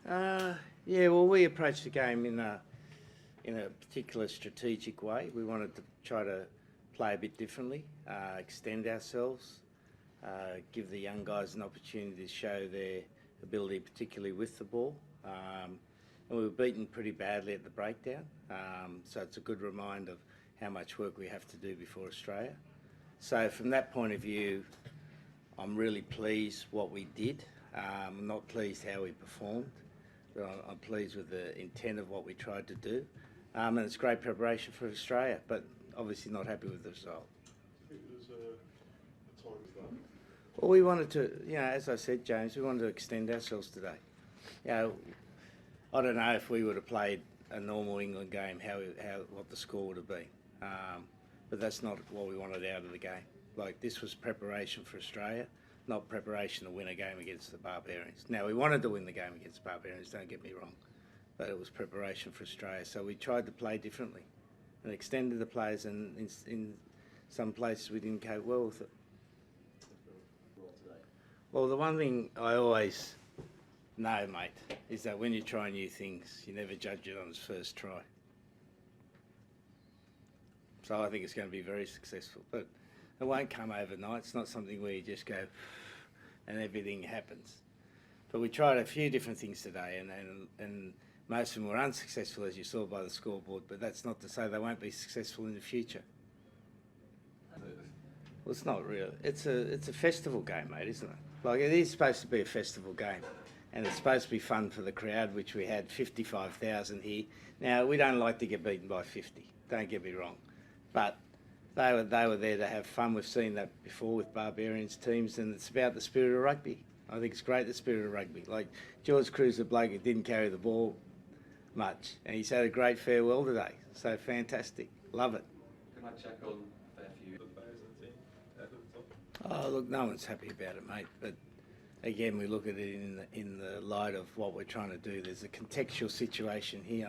Yeah, well, we approached the game in a particular strategic way. We wanted to try to play a bit differently, extend ourselves, give the young guys an opportunity to show their ability, particularly with the ball. And we were beaten pretty badly at the breakdown, so it's a good reminder of how much work we have to do before Australia. So from that point of view, I'm really pleased what we did. I'm not pleased how we performed, but I'm pleased with the intent of what we tried to do. And it's great preparation for Australia, but obviously not happy with the result. Well, we wanted to, as I said, James, we wanted to extend ourselves today. I don't know if we would have played a normal England game, what the score would have been. But that's not what we wanted out of the game. Like, this was preparation for Australia, not preparation to win a game against the Barbarians. Now, we wanted to win the game against the Barbarians, don't get me wrong, but it was preparation for Australia. So we tried to play differently and extended the players, and in some places we didn't cope well with it. Well, the one thing I always know, mate, is that when you try new things, you never judge it on its first try. So I think it's going to be very successful, but it won't come overnight. It's not something where you just go and everything happens. But we tried a few different things today, and most of them were unsuccessful, as you saw by the scoreboard, but that's not to say they won't be successful in the future. Well, it's not real. It's a festival game, mate, isn't it? Like, it is supposed to be a festival game, and it's supposed to be fun for the crowd, which we had 55,000 here. Now, we don't like to get beaten by 50, don't get me wrong, but they were there to have fun. We've seen that before with Barbarians teams, and it's about the spirit of rugby. I think it's great, the spirit of rugby. Like, George Cruz, the bloke who didn't carry the ball much, and he's had a great farewell today, so fantastic, love it. Can I check on a fair few? Oh, look, no one's happy about it, mate, but again, we look at it in the light of what we're trying to do. There's a contextual situation here.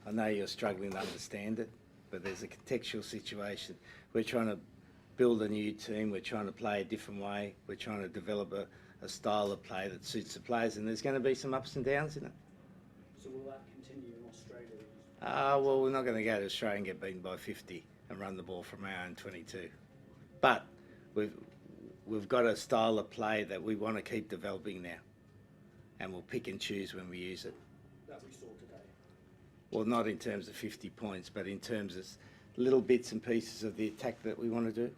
I know you're struggling to understand it, but there's a contextual situation. We're trying to build a new team. We're trying to play a different way. We're trying to develop a style of play that suits the players, and there's going to be some ups and downs in it. So will that continue in Australia? Well, we're not going to go to Australia and get beaten by 50 and run the ball from our own 22. But we've got a style of play that we want to keep developing now, and we'll pick and choose when we use it. That we saw today? Well, not in terms of 50 points, but in terms of little bits and pieces of the attack that we want to do.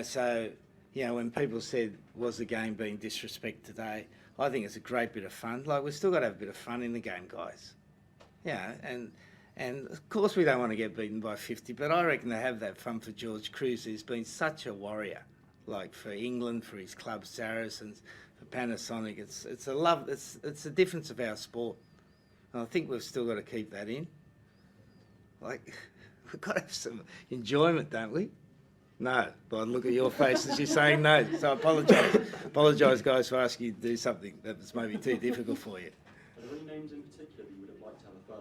So, when people said, was the game being disrespect today, I think it's a great bit of fun. Like, we've still got to have a bit of fun in the game, guys. And of course we don't want to get beaten by 50, but I reckon to have that fun for George Cruz, who's been such a warrior, like for England, for his club Saracens, for Panasonic. It's a love. It's the difference of our sport, and I think we've still got to keep that in. Like, we've got to have some enjoyment, don't we? No, but I look at your faces, you're saying no, so I apologise, guys, for asking you to do something that was maybe too difficult for you. Are there any names in particular that you would have liked to have a further?